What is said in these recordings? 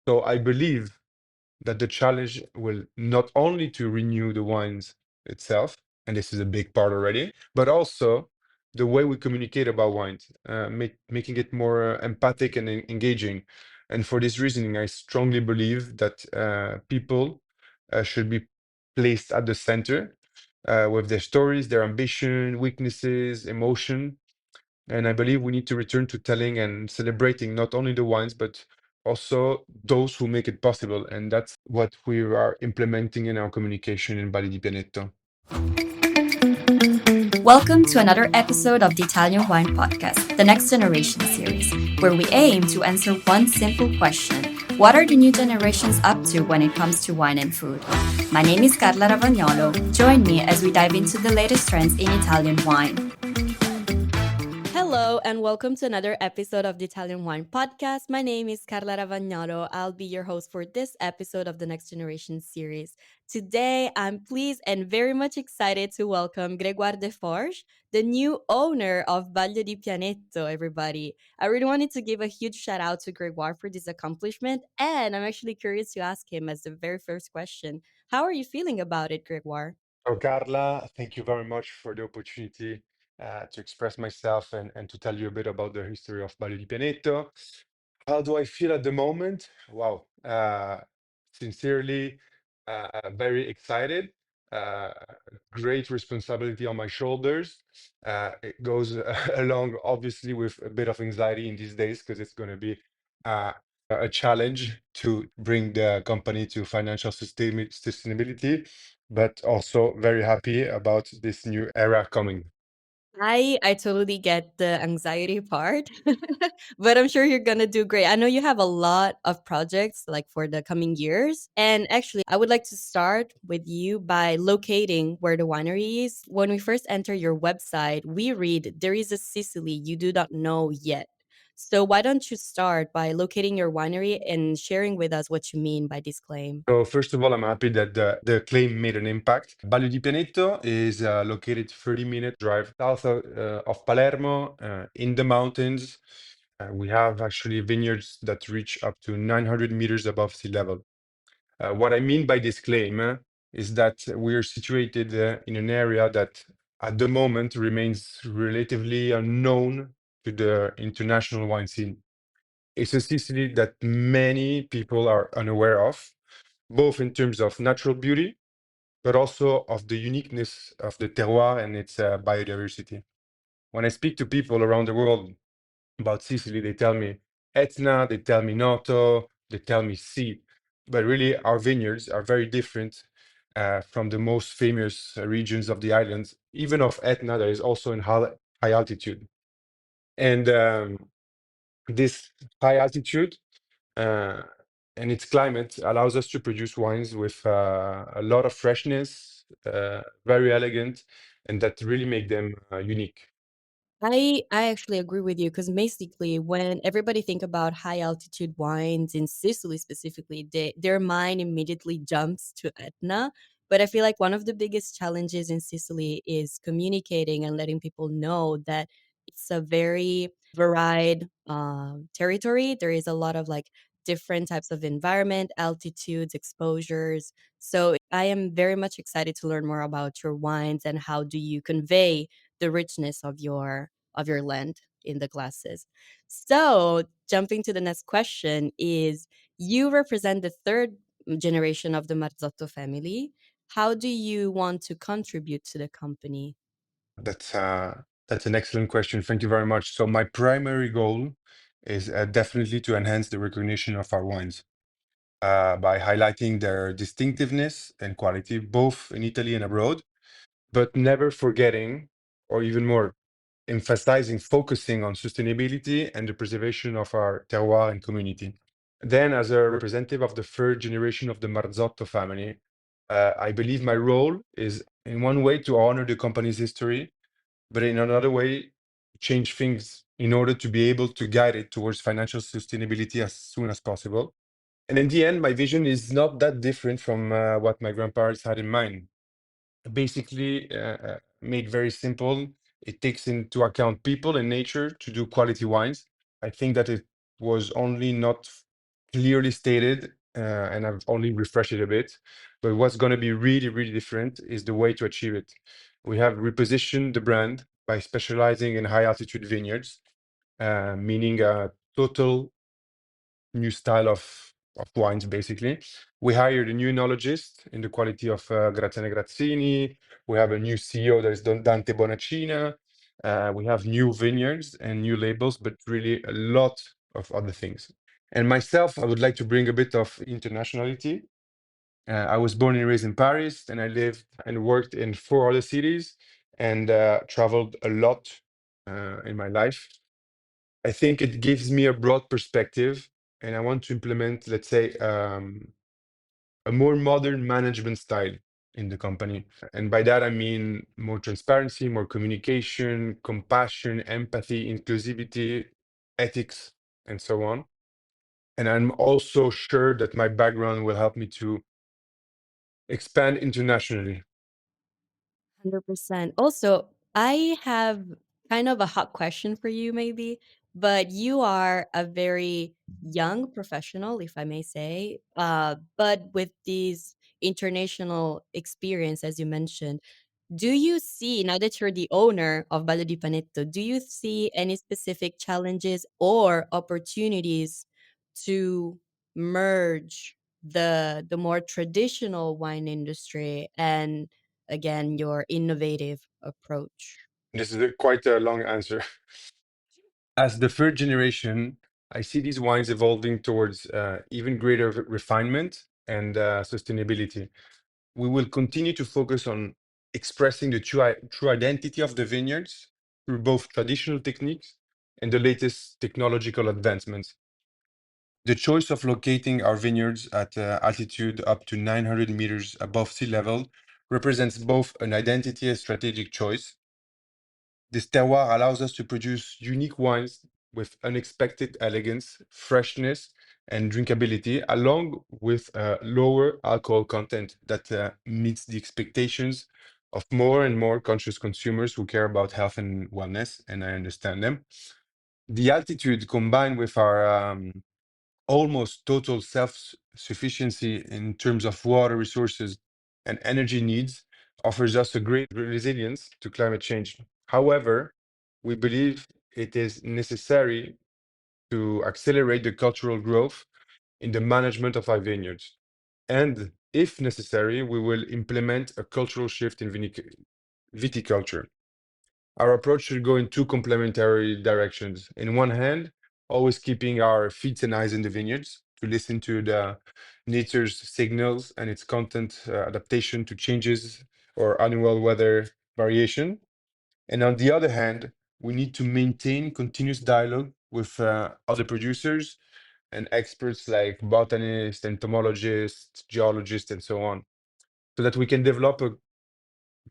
So I believe that the challenge will not only to renew the wines itself, and this is a big part already, but also the way we communicate about wines, making it more empathic and engaging. And for this reasoning, I strongly believe that people should be placed at the center with their stories, their ambition, weaknesses, emotion. And I believe we need to return to telling and celebrating not only the wines, but also those who make it possible. And that's what we are implementing in our communication in Bali di Pianetto. Welcome to another episode of the Italian Wine Podcast, the Next Generation series, where we aim to answer one simple question: what are the new generations up to when it comes to wine and food? My name is Karla Ravagnolo. Join me as we dive into the latest trends in Italian wine. Hello, and welcome to another episode of the Italian Wine Podcast. My name is Karla Ravagnolo. I'll be your host for this episode of the Next Generation series. Today, I'm pleased and very much excited to welcome Gregoire Desforges, the new owner of Baglio di Pianetto, everybody. I really wanted to give a huge shout out to Gregoire for this accomplishment, and I'm actually curious to ask him as the very first question. How are you feeling about it, Gregoire? So, Carla, thank you very much for the opportunity to express myself and to tell you a bit about the history of Bali di Pianetto. How do I feel at the moment? Wow. Sincerely, very excited. Uh, Great responsibility on my shoulders. It goes along, obviously, with a bit of anxiety in these days because it's going to be uh, a challenge to bring the company to financial sustainability, but also very happy about this new era coming. I totally get the anxiety part, but I'm sure you're gonna do great. I know you have a lot of projects like for the coming years. And actually, I would like to start with you by locating where the winery is. When we first enter your website, we read there is a Sicily you do not know yet. So why don't you start by locating your winery and sharing with us what you mean by this claim? So first of all, I'm happy that the claim made an impact. Baglio di Pianetto is located 30-minute drive south of Palermo in the mountains. We have actually vineyards that reach up to 900 meters above sea level. What I mean by this claim is that we are situated in an area that at the moment remains relatively unknown to the international wine scene. It's a Sicily that many people are unaware of, both in terms of natural beauty, but also of the uniqueness of the terroir and its biodiversity. When I speak to people around the world about Sicily, they tell me Etna, they tell me Noto, they tell me sea. But really, our vineyards are very different from the most famous regions of the islands, even of Etna, that is also in high altitude. And this high altitude uh, and its climate allows us to produce wines with a lot of freshness, very elegant, and that really make them unique. I actually agree with you because basically when everybody think about high altitude wines in Sicily specifically, their mind immediately jumps to Etna. But I feel like one of the biggest challenges in Sicily is communicating and letting people know that it's a very varied territory. There is a lot of like different types of environment, altitudes, exposures. So I am very much excited to learn more about your wines and how do you convey the richness of your land in the glasses. So, jumping to the next question is you represent the third generation of the Marzotto family. How do you want to contribute to the company? That's an excellent question. Thank you very much. So my primary goal is definitely to enhance the recognition of our wines by highlighting their distinctiveness and quality, both in Italy and abroad, but never forgetting, or even more, emphasizing, focusing on sustainability and the preservation of our terroir and community. Then, as a representative of the third generation of the Marzotto family, I believe my role is, in one way, to honor the company's history, but in another way, change things in order to be able to guide it towards financial sustainability as soon as possible. And in the end, my vision is not that different from what my grandparents had in mind. Basically, made very simple, it takes into account people and nature to do quality wines. I think that it was only not clearly stated, and I've only refreshed it a bit. But what's going to be really, really different is the way to achieve it. We have repositioned the brand by specializing in high altitude vineyards, meaning a total new style of wines, basically. We hired a new enologist in the quality of Graziano Grazzini. We have a new CEO that is Dante Bonacina. We have new vineyards and new labels, but really a lot of other things. And myself, I would like to bring a bit of internationality. I was born and raised in Paris, and I lived and worked in four other cities and traveled a lot in my life. I think it gives me a broad perspective, and I want to implement, let's say, a more modern management style in the company. And by that, I mean more transparency, more communication, compassion, empathy, inclusivity, ethics, and so on. And I'm also sure that my background will help me to expand internationally. 100%. Also, I have kind of a hot question for you, maybe, but you are a very young professional, if I may say, but with these international experience, as you mentioned. Do you see, now that you're the owner of Baglio di Panetto, do you see any specific challenges or opportunities to merge the more traditional wine industry and again your innovative approach? This is quite a long answer. As the third generation, I see these wines evolving towards even greater refinement and sustainability. We will continue to focus on expressing the true identity of the vineyards through both traditional techniques and the latest technological advancements. The choice of locating our vineyards at altitude up to 900 meters above sea level represents both an identity and strategic choice. This terroir allows us to produce unique wines with unexpected elegance, freshness, and drinkability, along with lower alcohol content that meets the expectations of more and more conscious consumers who care about health and wellness, and I understand them. The altitude combined with our almost total self-sufficiency in terms of water resources and energy needs offers us a great resilience to climate change. However, we believe it is necessary to accelerate the cultural growth in the management of our vineyards. And if necessary, we will implement a cultural shift in viticulture. Our approach should go in two complementary directions. In one hand, always keeping our feet and eyes in the vineyards to listen to the nature's signals and its content adaptation to changes or annual weather variation. And on the other hand, we need to maintain continuous dialogue with other producers and experts like botanists, entomologists, geologists, and so on, so that we can develop a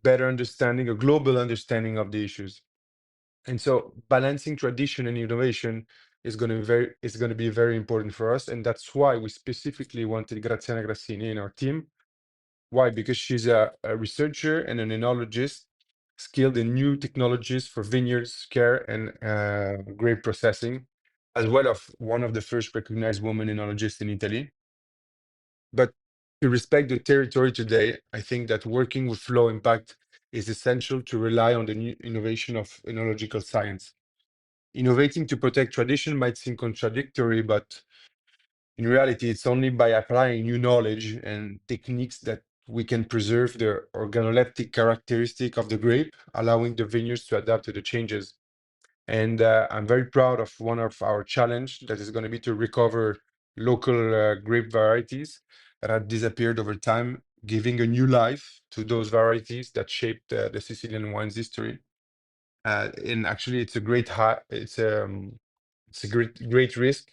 better understanding, a global understanding of the issues. And so balancing tradition and innovation is going to be very important for us. And that's why we specifically wanted Graziana Grassini in our team. Why? Because she's a researcher and an enologist skilled in new technologies for vineyards care and grape processing, as well as one of the first recognized women enologists in Italy. But to respect the territory today, I think that working with low impact is essential to rely on the new innovation of enological science. Innovating to protect tradition might seem contradictory, but in reality, it's only by applying new knowledge and techniques that we can preserve the organoleptic characteristic of the grape, allowing the vineyards to adapt to the changes. And I'm very proud of one of our challenge that is going to be to recover local grape varieties that had disappeared over time, giving a new life to those varieties that shaped the Sicilian wine's history. And actually, it's a great risk,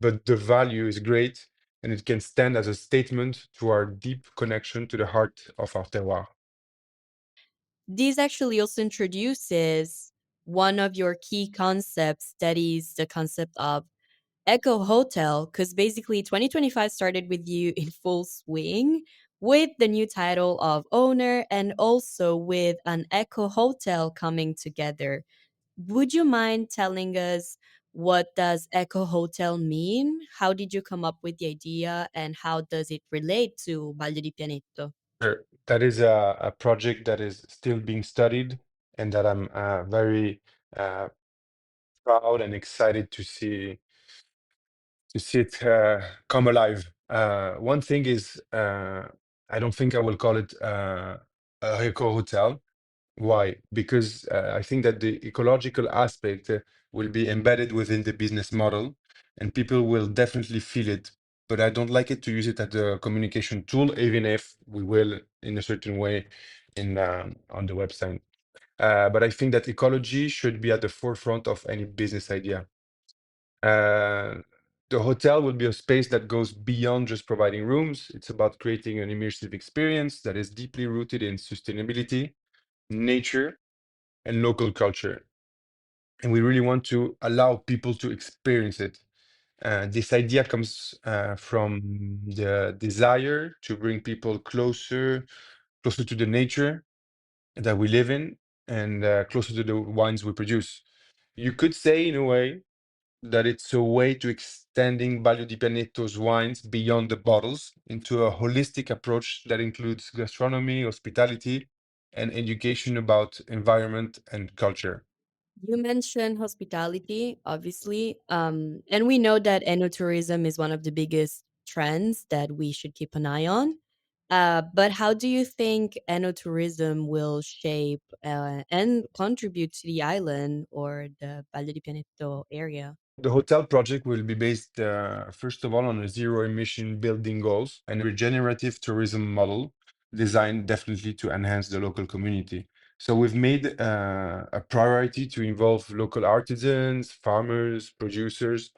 but the value is great, and it can stand as a statement to our deep connection to the heart of our terroir. This actually also introduces one of your key concepts, that is the concept of Eco Hotel, because basically 2025 started with you in full swing with the new title of owner and also with an Eco Hotel coming together. Would you mind telling us what does eco hotel mean? How did you come up with the idea, and how does it relate to Baglio di Pianetto? Sure. That is a project that is still being studied and that I'm very uh, proud and excited to see it come alive. One thing is, I don't think I will call it a eco hotel. Why? Because I think that the ecological aspect will be embedded within the business model, and people will definitely feel it. But I don't like it to use it as a communication tool, even if we will, in a certain way, in on the website. But I think that ecology should be at the forefront of any business idea. Uh, the hotel will be a space that goes beyond just providing rooms. It's about creating an immersive experience that is deeply rooted in sustainability, nature, and local culture. And we really want to allow people to experience it. This idea comes from the desire to bring people closer to the nature that we live in, and closer to the wines we produce. You could say, in a way, that it's a way to extending Baglio di Pianetto's wines beyond the bottles into a holistic approach that includes gastronomy, hospitality, and education about environment and culture. You mentioned hospitality, obviously, and we know that enotourism is one of the biggest trends that we should keep an eye on. But how do you think enotourism will shape and contribute to the island or the Valle di Pianetto area? The hotel project will be based, first of all, on a zero emission building goals and a regenerative tourism model designed definitely to enhance the local community. So we've made a priority to involve local artisans, farmers, producers,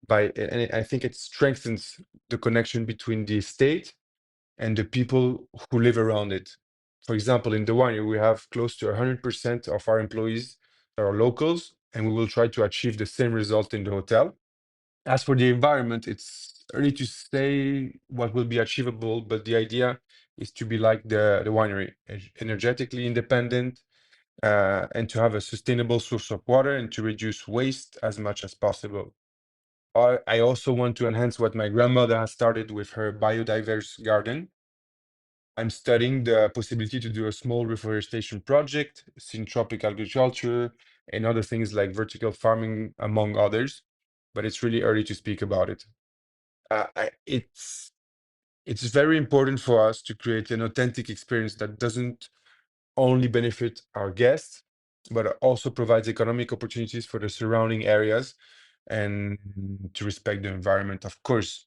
and I think it strengthens the connection between the estate and the people who live around it. For example, in the winery, we have close to 100% of our employees that are locals, and we will try to achieve the same result in the hotel. As for the environment, it's early to say what will be achievable, but the idea is to be like the winery, energetically independent, and to have a sustainable source of water and to reduce waste as much as possible. I also want to enhance what my grandmother has started with her biodiverse garden. I'm studying the possibility to do a small reforestation project, syntropic agriculture, and other things like vertical farming, among others. But it's really early to speak about it. It's very important for us to create an authentic experience that doesn't only benefit our guests, but also provides economic opportunities for the surrounding areas and to respect the environment, of course.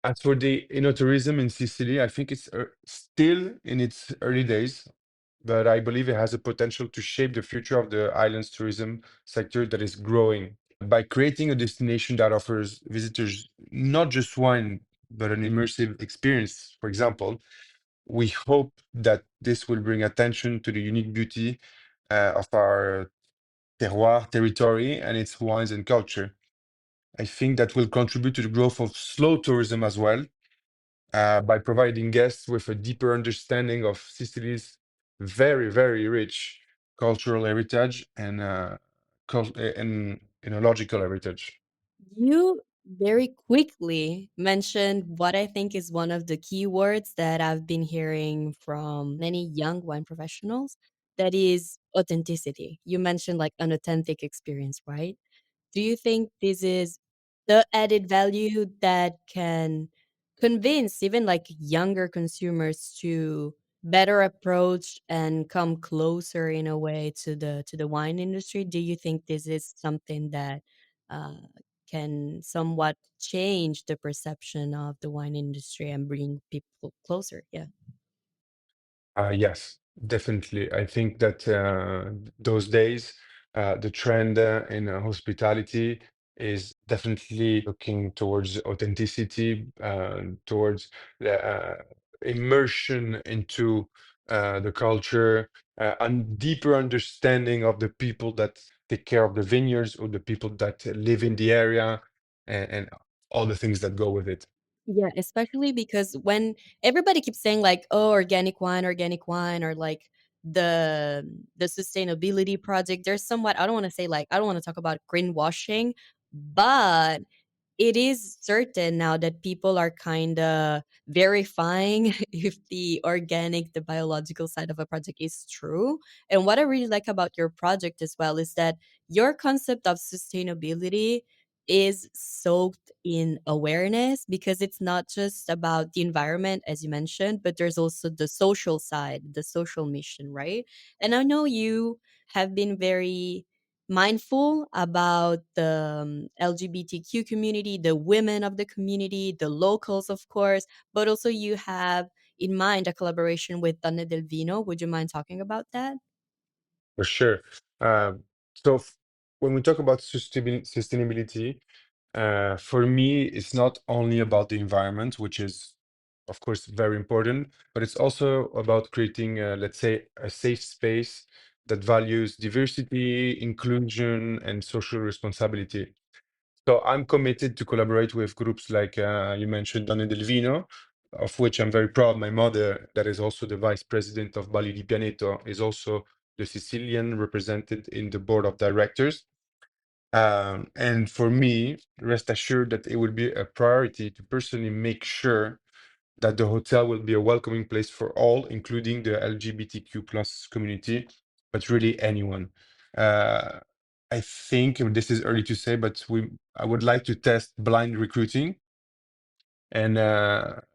As for the enoturism in Sicily, I think it's still in its early days, but I believe it has a potential to shape the future of the island's tourism sector that is growing. By creating a destination that offers visitors not just wine, but an immersive experience, for example, we hope that this will bring attention to the unique beauty of our terroir territory and its wines and culture. I think that will contribute to the growth of slow tourism as well, by providing guests with a deeper understanding of Sicily's very, very rich cultural heritage and and enological heritage. You very quickly mentioned what I think is one of the keywords that I've been hearing from many young wine professionals. That is authenticity. You mentioned like an authentic experience, right? Do you think this is the added value that can convince even like younger consumers to better approach and come closer in a way to the wine industry? Do you think this is something that uh, can somewhat change the perception of the wine industry and bring people closer? Yeah. Yes, definitely. I think that those days, the trend in hospitality is definitely looking towards authenticity, towards the immersion into the culture, and deeper understanding of the people that take care of the vineyards or the people that live in the area, and all the things that go with it. Yeah, especially because when everybody keeps saying like, "Oh, organic wine," or like the sustainability project. There's somewhat, I don't want to say, like, I don't want to talk about greenwashing, but it is certain now that people are kind of verifying if the organic, the biological side of a project is true. And what I really like about your project as well is that your concept of sustainability is soaked in awareness, because it's not just about the environment, as you mentioned, but there's also the social side, the social mission, right? And I know you have been very mindful about the LGBTQ community, the women of the community, the locals, of course, but also you have in mind a collaboration with Donne del Vino. Would you mind talking about that? For sure. Um, so when we talk about sustainability, for me, it's not only about the environment, which is, of course, very important, but it's also about creating, let's say, a safe space that values diversity, inclusion, and social responsibility. So I'm committed to collaborate with groups like you mentioned, Donne del Vino, of which I'm very proud. My mother, that is also the vice president of Baglio di Pianetto, is also the Sicilian represented in the board of directors. And for me, rest assured that it will be a priority to personally make sure that the hotel will be a welcoming place for all, including the LGBTQ plus community, but really anyone. Uh, I think this is early to say, but I would like to test blind recruiting and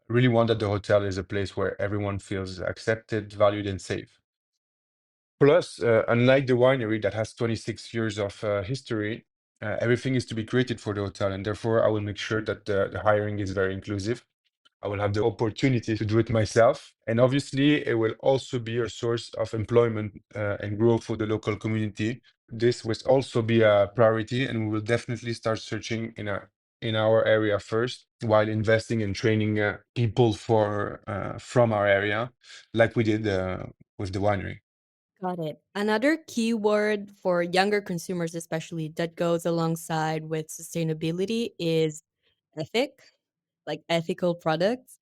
really want that the hotel is a place where everyone feels accepted, valued, and safe. Plus, unlike the winery that has 26 years of history, everything is to be created for the hotel, and therefore I will make sure that the hiring is very inclusive. I will have the opportunity to do it myself. And obviously, it will also be a source of employment and growth for the local community. This will also be a priority, and we will definitely start searching in our area first, while investing in training people from our area, like we did with the winery. Got it. Another keyword for younger consumers, especially, that goes alongside with sustainability is ethic, like ethical products.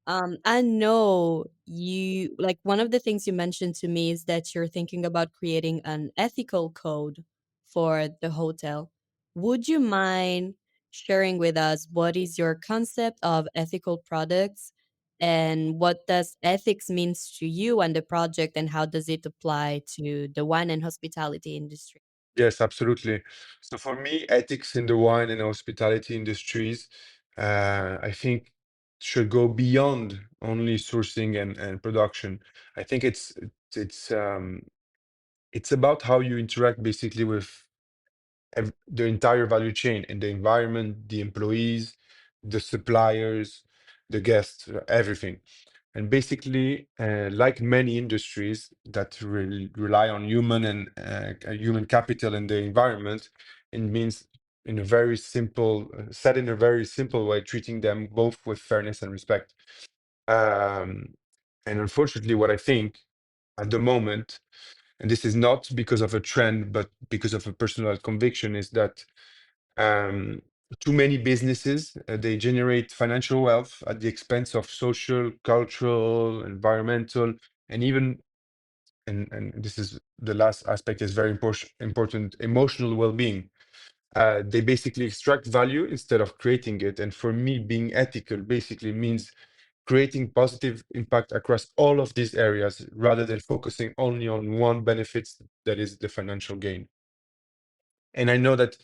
I know you, like, one of the things you mentioned to me is that you're thinking about creating an ethical code for the hotel. Would you mind sharing with us what is your concept of ethical products, and what does ethics means to you and the project, and how does it apply to the wine and hospitality industry? Yes, absolutely. So for me, ethics in the wine and hospitality industries, I think should go beyond only sourcing and production. I think it's about how you interact basically with the entire value chain and the environment, the employees, the suppliers, the guests, everything. And basically, like many industries that rely on human and human capital and the environment, it means in a very simple, said in a very simple way, treating them both with fairness and respect. Um, and unfortunately, what I think at the moment, and this is not because of a trend, but because of a personal conviction, is that um, too many businesses they generate financial wealth at the expense of social, cultural, environmental, and even and this is the last aspect is very important, emotional well-being. They basically extract value instead of creating it. And for me, being ethical basically means creating positive impact across all of these areas rather than focusing only on one benefits, that is the financial gain. And I know that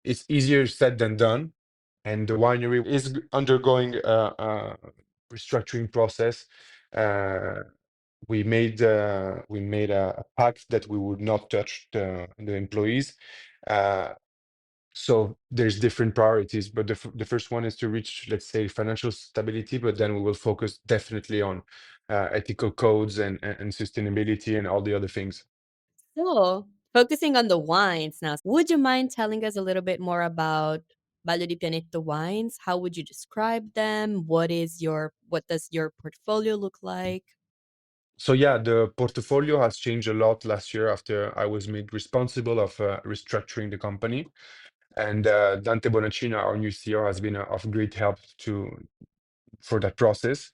it's easier said than done, and the winery is undergoing a restructuring process. Uh, we made a pact that we would not touch the employees. Uh, so there's different priorities, but the first one is to reach, let's say, financial stability, but then we will focus definitely on ethical codes and sustainability and all the other things. So, focusing on the wines now, would you mind telling us a little bit more about Baglio di Pianetto wines? How would you describe them? What does your portfolio look like? So yeah, the portfolio has changed a lot last year after I was made responsible of restructuring the company. And Dante Bonacina, our new CEO, has been of great help for that process.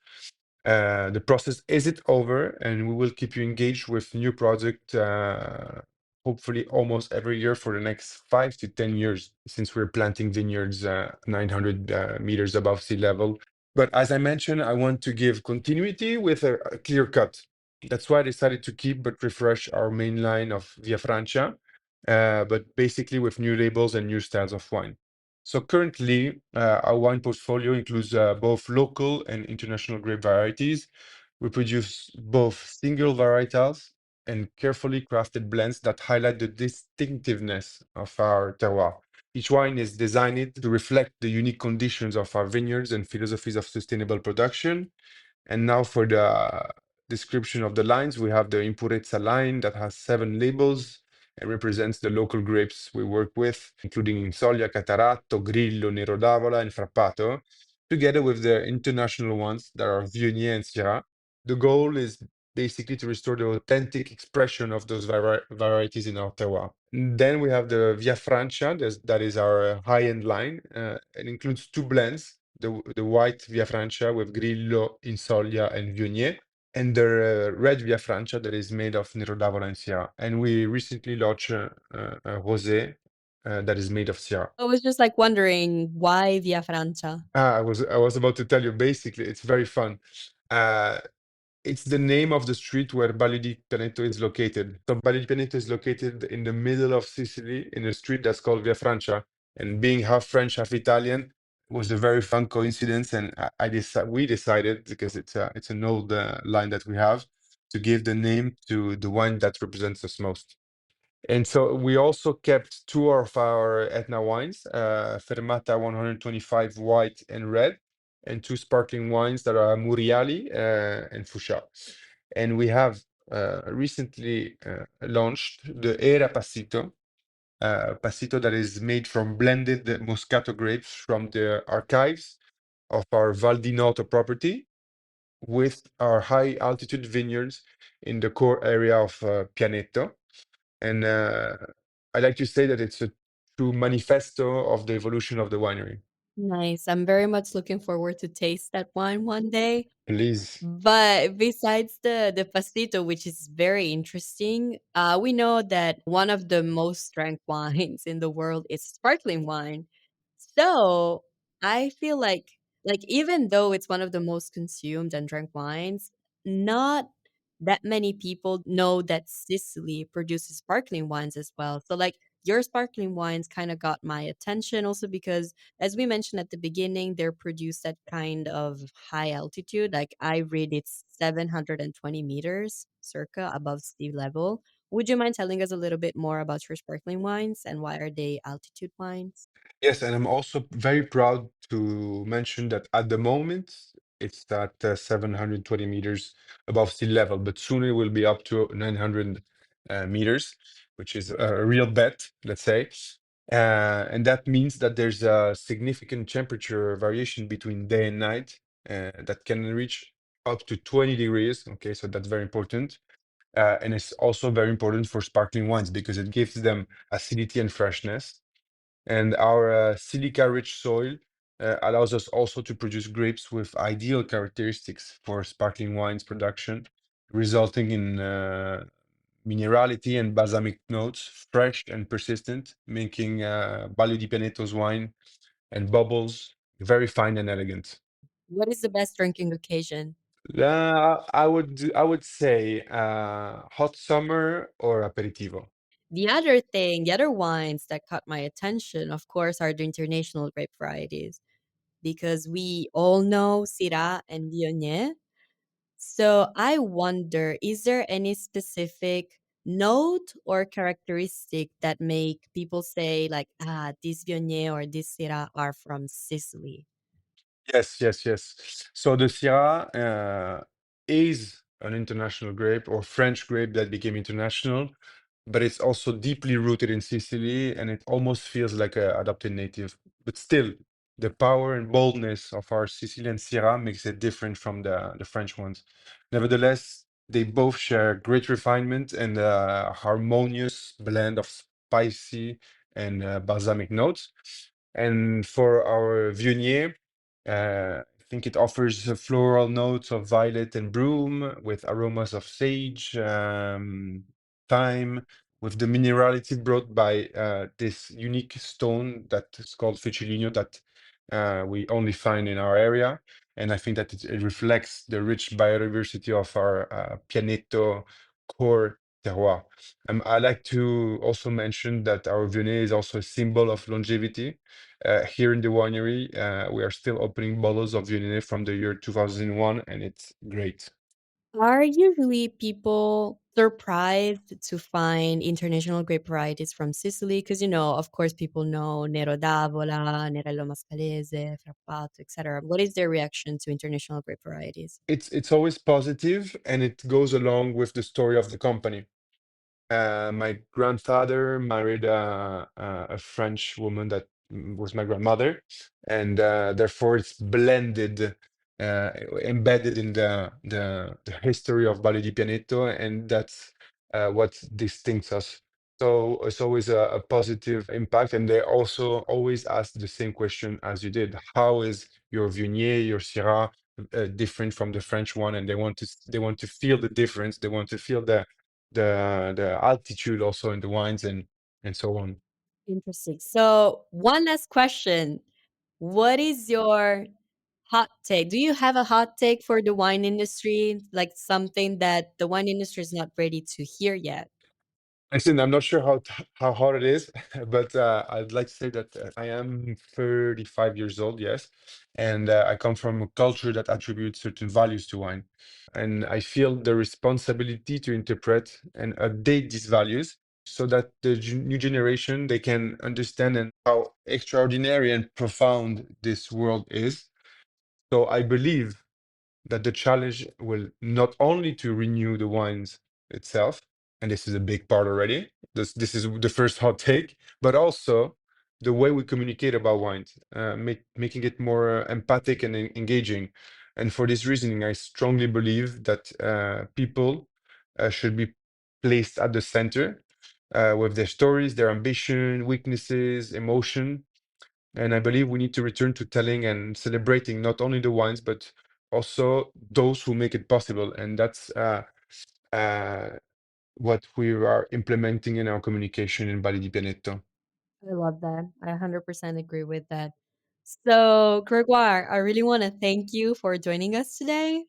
The process isn't over, and we will keep you engaged with new project, hopefully almost every year for the next 5 to 10 years, since we're planting vineyards 900 meters above sea level. But as I mentioned, I want to give continuity with a clear cut. That's why I decided to keep but refresh our main line of Via Francia, but basically with new labels and new styles of wine. So currently, our wine portfolio includes both local and international grape varieties. We produce both single varietals and carefully crafted blends that highlight the distinctiveness of our terroir. Each wine is designed to reflect the unique conditions of our vineyards and philosophies of sustainable production. And now for the description of the lines, we have the Impurezza line that has 7 labels and represents the local grapes we work with, including Insolia, Cataratto, Grillo, Nero d'Avola, and Frappato, together with the international ones that are Viognier and Syrah. The goal is basically to restore the authentic expression of those varieties in our terroir. Then we have the Via Francia, that is our high-end line. It includes 2 blends, the white Via Francia with Grillo, Insolia, and Viognier, and the red Via Francia that is made of Nero d'Avola and Syrah. And we recently launched a rosé that is made of Syrah. I was just like wondering why Via Francia? I was about to tell you. Basically, it's very fun. Uh, it's the name of the street where Baglio di Pianetto is located. So Baglio di Pianetto is located in the middle of Sicily in a street that's called Via Francia. And being half French, half Italian was a very fun coincidence. And we decided, because it's an old line that we have, to give the name to the wine that represents us most. And so we also kept 2 of our Etna wines, Fermata 125 white and red, and 2 sparkling wines that are Muriali and Foucha. And we have recently launched the Era Passito, Passito that is made from blended Moscato grapes from the archives of our Val di Noto property with our high altitude vineyards in the core area of Pianetto. And I like to say that it's a true manifesto of the evolution of the winery. Nice. I'm very much looking forward to taste that wine one day. Please. But besides the pasito, which is very interesting, we know that one of the most drank wines in the world is sparkling wine. So I feel like even though it's one of the most consumed and drank wines, not that many people know that Sicily produces sparkling wines as well. So like your sparkling wines kind of got my attention also because as we mentioned at the beginning, they're produced at kind of high altitude. Like I read it's 720 meters circa above sea level. Would you mind telling us a little bit more about your sparkling wines and why are they altitude wines? Yes, and I'm also very proud to mention that at the moment it's at 720 meters above sea level, but soon it will be up to 900 meters, which is a real bet, let's say. And that means that there's a significant temperature variation between day and night that can reach up to 20 degrees. Okay, so that's very important. And it's also very important for sparkling wines because it gives them acidity and freshness. And our silica-rich soil allows us also to produce grapes with ideal characteristics for sparkling wines production, resulting in minerality and balsamic notes, fresh and persistent, making Baglio di Pianetto's wine and bubbles very fine and elegant. What is the best drinking occasion? I would say hot summer or aperitivo. The other wines that caught my attention, of course, are the international grape varieties because we all know Syrah and Viognier. So I wonder, is there any specific note or characteristic that make people say like, ah, this Viognier or this Syrah are from Sicily? Yes, yes, yes. So the Syrah is an international grape or French grape that became international, but it's also deeply rooted in Sicily and it almost feels like a adopted native. But still, the power and boldness of our Sicilian Syrah makes it different from the French ones. Nevertheless, they both share great refinement and a harmonious blend of spicy and balsamic notes. And for our Viognier, think it offers floral notes of violet and broom with aromas of sage, thyme, with the minerality brought by this unique stone that is called Ficilino that we only find in our area. And I think that it reflects the rich biodiversity of our Pianetto core terroir. I like to also mention that our Viognier is also a symbol of longevity. Here in the winery, we are still opening bottles of Viognier from the year 2001, and it's great. Are usually people surprised to find international grape varieties from Sicily? Because, of course, people know Nero d'Avola, Nerello Mascalese, Frappato, etc. What is their reaction to international grape varieties? It's always positive, and it goes along with the story of the company. My grandfather married a French woman that was my grandmother, and therefore it's blended, uh, embedded in the history of Baglio di Pianetto, and that's what distincts us. So it's always a positive impact, and they also always ask the same question as you did: How is your Viognier, your Syrah, different from the French one? And they want to feel the difference. They want to feel the altitude also in the wines and so on. Interesting. So, one last question. What is your hot take? Do you have a hot take for the wine industry? Like something that the wine industry is not ready to hear yet? Listen, I'm not sure how hard it is, but I'd like to say that I am 35 years old, yes, and I come from a culture that attributes certain values to wine, and I feel the responsibility to interpret and update these values so that the new generation they can understand and how extraordinary and profound this world is. So I believe that the challenge will not only to renew the wines itself, and this is a big part already. This is the first hot take, but also the way we communicate about wines, making it more empathic and engaging. And for this reasoning, I strongly believe that people should be placed at the center with their stories, their ambition, weaknesses, emotion, and I believe we need to return to telling and celebrating not only the wines, but also those who make it possible. And that's uh, what we are implementing in our communication in Bali di Pianetto. I love that. I 100% agree with that. So, Gregoire, I really want to thank you for joining us today.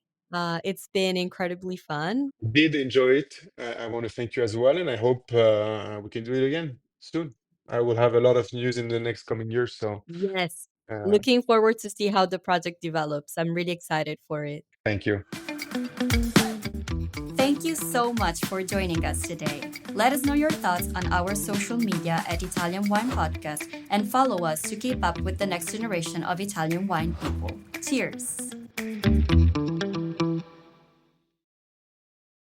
It's been incredibly fun. Did enjoy it. I want to thank you as well, and I hope we can do it again soon. I will have a lot of news in the next coming years, so Yes. uh, Looking forward to see how the project develops. I'm really excited for it. thank you. Thank you so much for joining us today. Let us know your thoughts on our social media at Italian Wine Podcast and follow us to keep up with the next generation of Italian wine people. Cheers!